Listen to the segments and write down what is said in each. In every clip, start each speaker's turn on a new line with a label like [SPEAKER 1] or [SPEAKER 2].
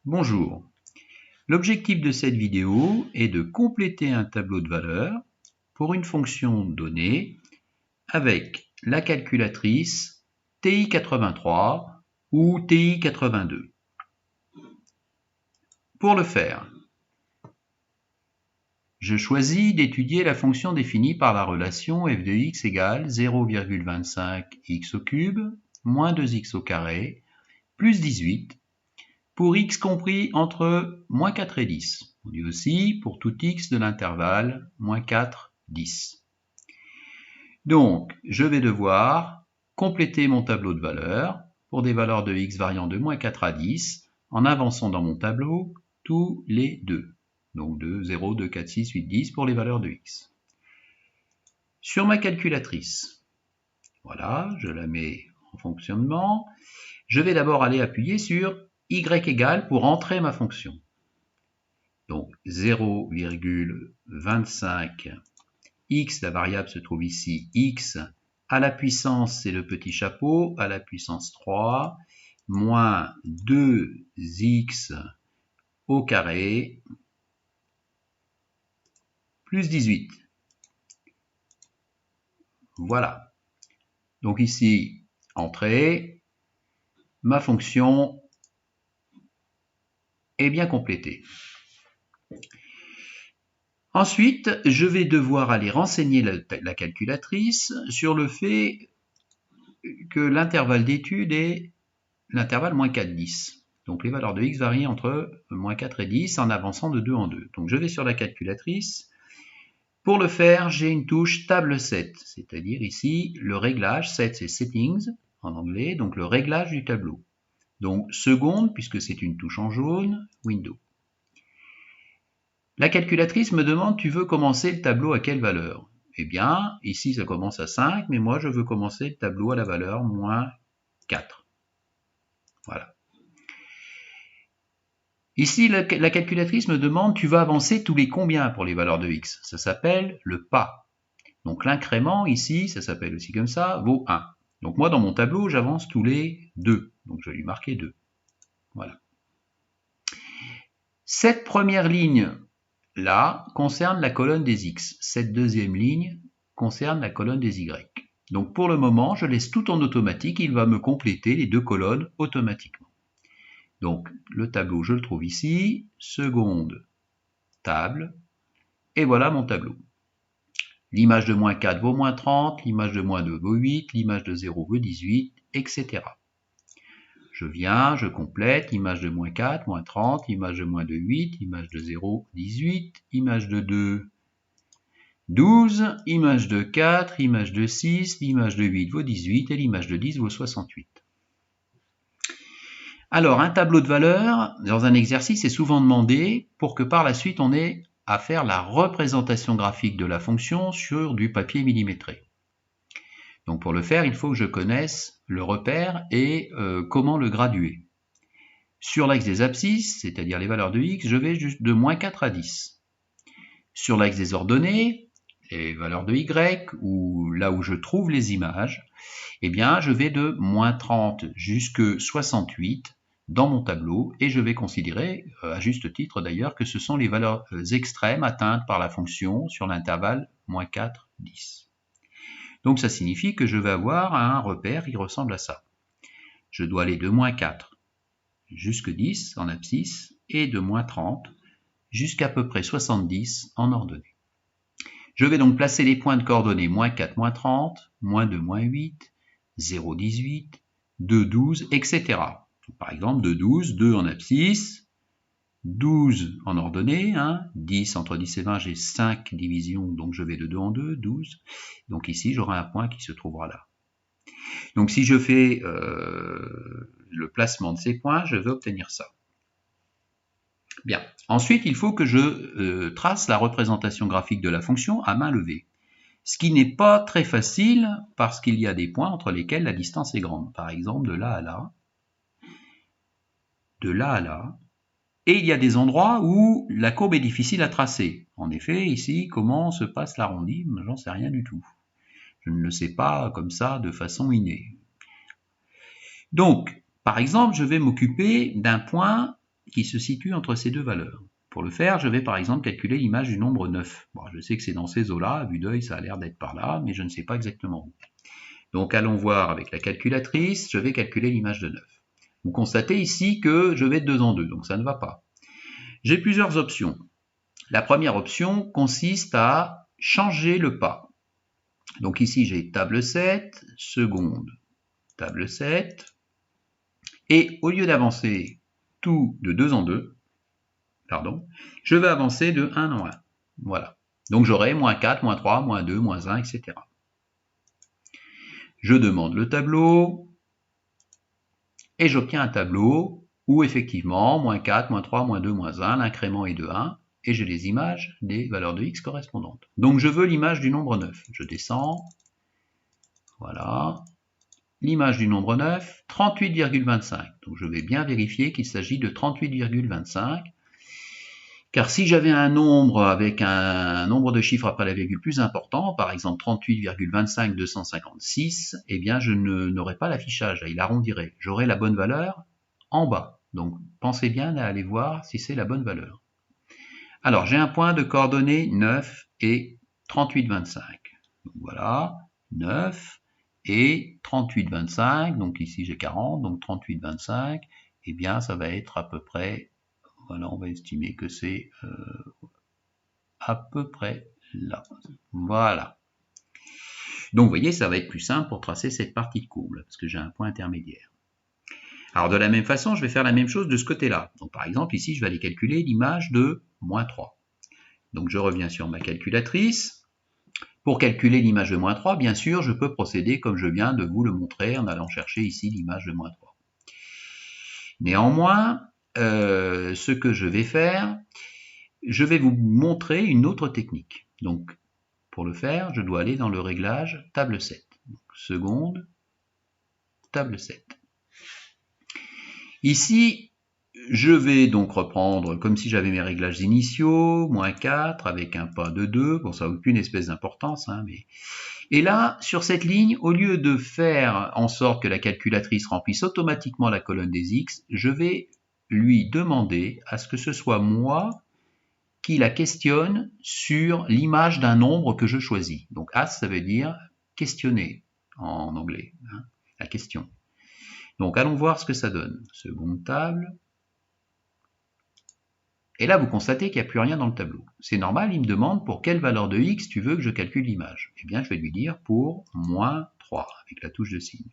[SPEAKER 1] Bonjour. L'objectif de cette vidéo est de compléter un tableau de valeurs pour une fonction donnée avec la calculatrice TI83 ou TI82. Pour le faire, je choisis d'étudier la fonction définie par la relation f de x égale 0,25x au cube moins 2x au carré plus 18 pour x compris entre moins 4 et 10. On dit aussi pour tout x de l'intervalle moins 4, 10. Donc, je vais devoir compléter mon tableau de valeurs pour des valeurs de x variant de moins 4 à 10 en avançant dans mon tableau tous les 2. Donc 2, 0, 2, 4, 6, 8, 10 pour les valeurs de x. Sur ma calculatrice, voilà, je la mets en fonctionnement. Je vais d'abord aller appuyer sur y égale pour entrer ma fonction. Donc 0,25 x, la variable se trouve ici, x à la puissance, c'est le petit chapeau, à la puissance 3, moins 2x au carré, plus 18. Voilà. Donc ici, entrée, ma fonction est bien complétée. Ensuite, je vais devoir aller renseigner la calculatrice sur le fait que l'intervalle d'étude est l'intervalle moins 4, 10. Donc les valeurs de x varient entre moins 4 et 10 en avançant de 2 en 2. Donc je vais sur la calculatrice. Pour le faire, j'ai une touche table 7, c'est-à-dire ici le réglage, 7 c'est settings en anglais, donc le réglage du tableau. Donc seconde, puisque c'est une touche en jaune, window. La calculatrice me demande, tu veux commencer le tableau à quelle valeur? Eh bien, ici ça commence à 5, mais moi je veux commencer le tableau à la valeur moins 4. Voilà. Ici, la calculatrice me demande, tu vas avancer tous les combien pour les valeurs de x? Ça s'appelle le pas. Donc l'incrément ici, ça s'appelle aussi comme ça, vaut 1. Donc moi dans mon tableau, j'avance tous les 2. Donc je vais lui marquer 2. Voilà. Cette première ligne là concerne la colonne des x. Cette deuxième ligne concerne la colonne des y. Donc pour le moment, je laisse tout en automatique, il va me compléter les deux colonnes automatiquement. Donc le tableau, je le trouve ici, seconde table, et voilà mon tableau. L'image de moins 4 vaut moins 30, l'image de moins 2 vaut 8, l'image de 0 vaut 18, etc. Je viens, je complète, image de moins 4, moins 30, image de moins 2, 8, image de 0, 18, image de 2, 12, image de 4, image de 6, l'image de 8 vaut 18 et l'image de 10 vaut 68. Alors, un tableau de valeurs, dans un exercice, est souvent demandé pour que par la suite on ait à faire la représentation graphique de la fonction sur du papier millimétré. Donc pour le faire, il faut que je connaisse le repère et comment le graduer. Sur l'axe des abscisses, c'est-à-dire les valeurs de x, je vais juste de moins 4 à 10. Sur l'axe des ordonnées, les valeurs de y, ou là où je trouve les images, eh bien je vais de moins 30 jusqu'à 68 dans mon tableau, et je vais considérer, à juste titre d'ailleurs, que ce sont les valeurs extrêmes atteintes par la fonction sur l'intervalle moins 4, 10. Donc ça signifie que je vais avoir un repère qui ressemble à ça. Je dois aller de moins 4 jusqu'à 10 en abscisse et de moins 30 jusqu'à peu près 70 en ordonnée. Je vais donc placer les points de coordonnées moins 4, moins 30, moins 2, moins 8, 0, 18, 2, 12, etc. Par exemple, 2, 12, 2 en abscisse, 12 en ordonnée, 10 entre 10 et 20, j'ai 5 divisions, donc je vais de 2 en 2, 12. Donc ici, j'aurai un point qui se trouvera là. Donc si je fais le placement de ces points, je vais obtenir ça. Bien. Ensuite, il faut que je trace la représentation graphique de la fonction à main levée. Ce qui n'est pas très facile parce qu'il y a des points entre lesquels la distance est grande. Par exemple, de là à là, de là à là. Et il y a des endroits où la courbe est difficile à tracer. En effet, ici, comment se passe l'arrondi? J'en sais rien du tout. Je ne le sais pas comme ça de façon innée. Donc, par exemple, je vais m'occuper d'un point qui se situe entre ces deux valeurs. Pour le faire, je vais par exemple calculer l'image du nombre 9. Bon, je sais que c'est dans ces eaux-là, à vue d'œil ça a l'air d'être par là, mais je ne sais pas exactement où. Donc allons voir avec la calculatrice, je vais calculer l'image de 9. Vous constatez ici que je vais de 2 en 2, donc ça ne va pas. J'ai plusieurs options. La première option consiste à changer le pas. Donc ici j'ai table 7, seconde, table 7, et au lieu d'avancer tout de 2 en 2, je vais avancer de 1 en 1. Voilà. Donc j'aurai moins 4, moins 3, moins 2, moins 1, etc. Je demande le tableau, et j'obtiens un tableau où effectivement, moins 4, moins 3, moins 2, moins 1, l'incrément est de 1, et j'ai les images des valeurs de x correspondantes. Donc je veux l'image du nombre 9. Je descends, voilà, l'image du nombre 9, 38,25. Donc je vais bien vérifier qu'il s'agit de 38,25, car si j'avais un nombre avec un nombre de chiffres après la virgule plus important, par exemple 38,256, eh bien je n'aurais pas l'affichage, il arrondirait. J'aurai la bonne valeur en bas. Donc pensez bien à aller voir si c'est la bonne valeur. Alors j'ai un point de coordonnées 9 et 38,25. Donc voilà, 9 et 38,25. Donc ici j'ai 40, donc 38,25. Eh bien ça va être à peu près... Voilà, on va estimer que c'est à peu près là. Voilà. Donc, vous voyez, ça va être plus simple pour tracer cette partie de courbe, parce que j'ai un point intermédiaire. Alors, de la même façon, je vais faire la même chose de ce côté-là. Donc, par exemple, ici, je vais aller calculer l'image de moins 3. Donc, je reviens sur ma calculatrice. Pour calculer l'image de moins 3, bien sûr, je peux procéder comme je viens de vous le montrer en allant chercher ici l'image de moins 3. Néanmoins, ce que je vais faire, je vais vous montrer une autre technique. Donc, pour le faire, je dois aller dans le réglage table 7. Donc, seconde, table 7. Ici, je vais donc reprendre comme si j'avais mes réglages initiaux, moins 4 avec un pas de 2. Bon, ça n'a aucune espèce d'importance, hein, mais... Et là, sur cette ligne, au lieu de faire en sorte que la calculatrice remplisse automatiquement la colonne des x, je vais lui demander à ce que ce soit moi qui la questionne sur l'image d'un nombre que je choisis. Donc ask, ça veut dire questionner en anglais, hein, la question. Donc allons voir ce que ça donne. Seconde table. Et là, vous constatez qu'il n'y a plus rien dans le tableau. C'est normal, il me demande pour quelle valeur de x tu veux que je calcule l'image. Eh bien, je vais lui dire pour moins 3, avec la touche de signe.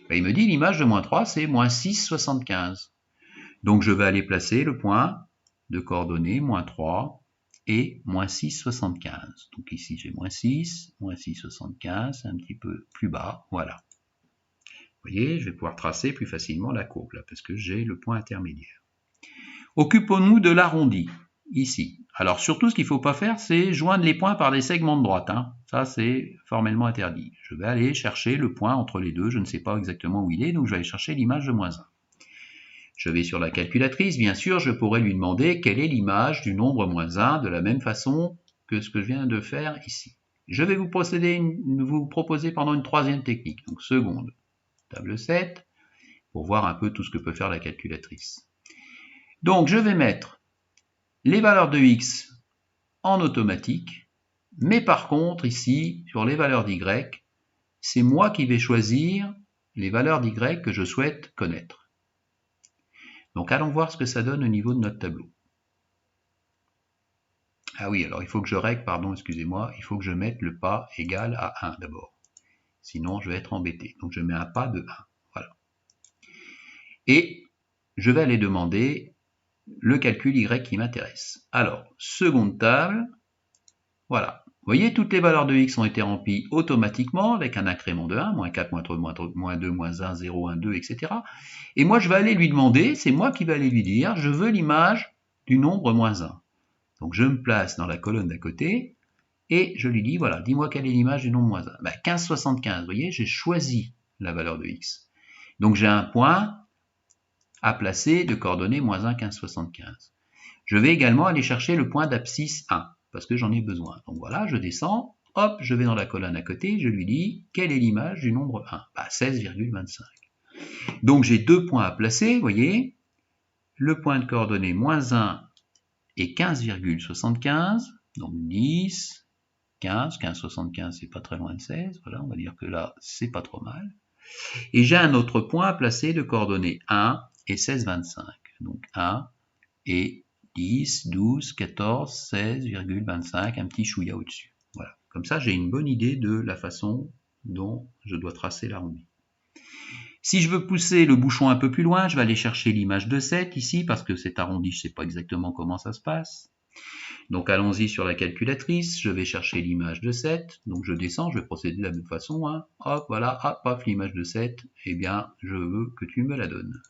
[SPEAKER 1] Ben, il me dit l'image de moins 3, c'est moins 6,75. Donc je vais aller placer le point de coordonnées moins 3 et moins 6,75. Donc ici j'ai moins 6,75, un petit peu plus bas, voilà. Vous voyez, je vais pouvoir tracer plus facilement la courbe là, parce que j'ai le point intermédiaire. Occupons-nous de l'arrondi, ici. Alors surtout ce qu'il ne faut pas faire, c'est joindre les points par des segments de droite. Hein. Ça c'est formellement interdit. Je vais aller chercher le point entre les deux, je ne sais pas exactement où il est, donc je vais aller chercher l'image de moins 1. Je vais sur la calculatrice, bien sûr, je pourrais lui demander quelle est l'image du nombre moins 1 de la même façon que ce que je viens de faire ici. Je vais vous proposer une troisième technique, donc seconde, table 7, pour voir un peu tout ce que peut faire la calculatrice. Donc je vais mettre les valeurs de x en automatique, mais par contre ici, sur les valeurs d'y, c'est moi qui vais choisir les valeurs d'y que je souhaite connaître. Donc allons voir ce que ça donne au niveau de notre tableau. Ah oui, alors il faut que je règle, pardon, excusez-moi, il faut que je mette le pas égal à 1 d'abord. Sinon je vais être embêté. Donc je mets un pas de 1. Voilà. Et je vais aller demander le calcul y qui m'intéresse. Alors, seconde table, voilà. Vous voyez, toutes les valeurs de x ont été remplies automatiquement avec un incrément de 1, moins 4, moins 3, moins 2, moins 1, 0, 1, 2, etc. Et moi, je vais aller lui demander, c'est moi qui vais aller lui dire, je veux l'image du nombre moins 1. Donc, je me place dans la colonne d'à côté et je lui dis, voilà, dis-moi quelle est l'image du nombre moins 1. Ben, 15,75, vous voyez, j'ai choisi la valeur de x. Donc, j'ai un point à placer de coordonnées moins 1, 15,75. Je vais également aller chercher le point d'abscisse 1. Parce que j'en ai besoin. Donc voilà, je descends, hop, je vais dans la colonne à côté, je lui dis, quelle est l'image du nombre 1 ? 16,25. Donc j'ai deux points à placer, vous voyez, le point de coordonnées moins 1 est 15,75, donc 10, 15, 15,75 c'est pas très loin de 16, voilà, on va dire que là c'est pas trop mal. Et j'ai un autre point à placer de coordonnées 1 et 16,25, donc 1 et 10, 12, 14, 16,25, un petit chouïa au-dessus. Voilà, comme ça j'ai une bonne idée de la façon dont je dois tracer l'arrondi. Si je veux pousser le bouchon un peu plus loin, je vais aller chercher l'image de 7 ici, parce que cet arrondi, je ne sais pas exactement comment ça se passe. Donc allons-y sur la calculatrice, je vais chercher l'image de 7, donc je descends, je vais procéder de la même façon, hein. Hop, voilà, hop, paf, l'image de 7, eh bien, je veux que tu me la donnes.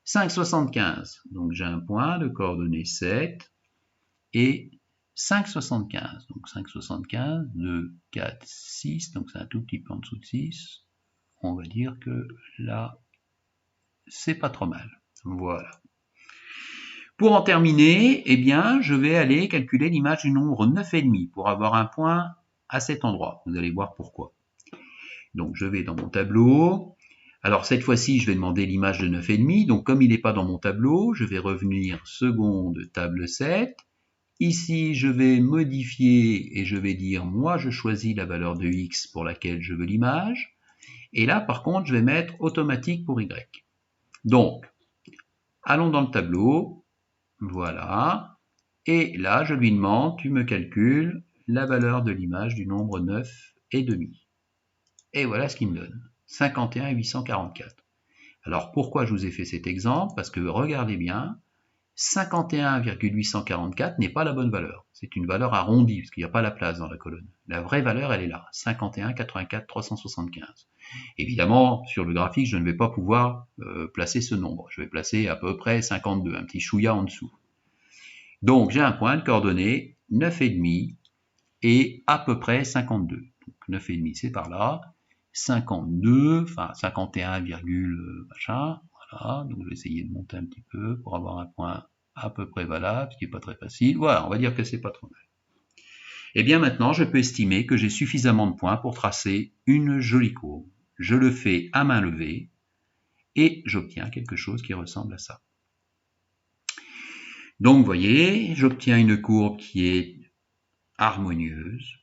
[SPEAKER 1] 5,75, donc j'ai un point de coordonnées 7 et 5,75, donc 5,75, 2, 4, 6, donc c'est un tout petit peu en dessous de 6, on va dire que là, c'est pas trop mal. Voilà. Pour en terminer, eh bien, je vais aller calculer l'image du nombre 9,5 pour avoir un point à cet endroit. Vous allez voir pourquoi. Donc, je vais dans mon tableau. Alors, cette fois-ci, je vais demander l'image de 9,5. Donc, comme il n'est pas dans mon tableau, je vais revenir seconde table 7. Ici, je vais modifier et je vais dire, moi, je choisis la valeur de x pour laquelle je veux l'image. Et là, par contre, je vais mettre automatique pour y. Donc, allons dans le tableau. Voilà. Et là, je lui demande, tu me calcules la valeur de l'image du nombre 9,5. Et voilà ce qu'il me donne. 51,844. Alors, pourquoi je vous ai fait cet exemple? Parce que, regardez bien, 51,844 n'est pas la bonne valeur. C'est une valeur arrondie, parce qu'il n'y a pas la place dans la colonne. La vraie valeur, elle est là, 51,84,375. Évidemment, sur le graphique, je ne vais pas pouvoir placer ce nombre. Je vais placer à peu près 52, un petit chouïa en dessous. Donc, j'ai un point de coordonnées 9,5 et à peu près 52. Donc, 9,5, c'est par là. 52, enfin 51, machin. Voilà, donc je vais essayer de monter un petit peu pour avoir un point à peu près valable, ce qui n'est pas très facile. Voilà, on va dire que c'est pas trop mal. Et bien maintenant, je peux estimer que j'ai suffisamment de points pour tracer une jolie courbe. Je le fais à main levée et j'obtiens quelque chose qui ressemble à ça. Donc, vous voyez, j'obtiens une courbe qui est harmonieuse,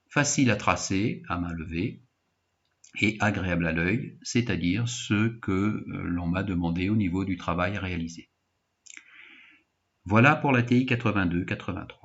[SPEAKER 1] facile à tracer à main levée et agréable à l'œil, c'est-à-dire ce que l'on m'a demandé au niveau du travail réalisé. Voilà pour la TI 82-83.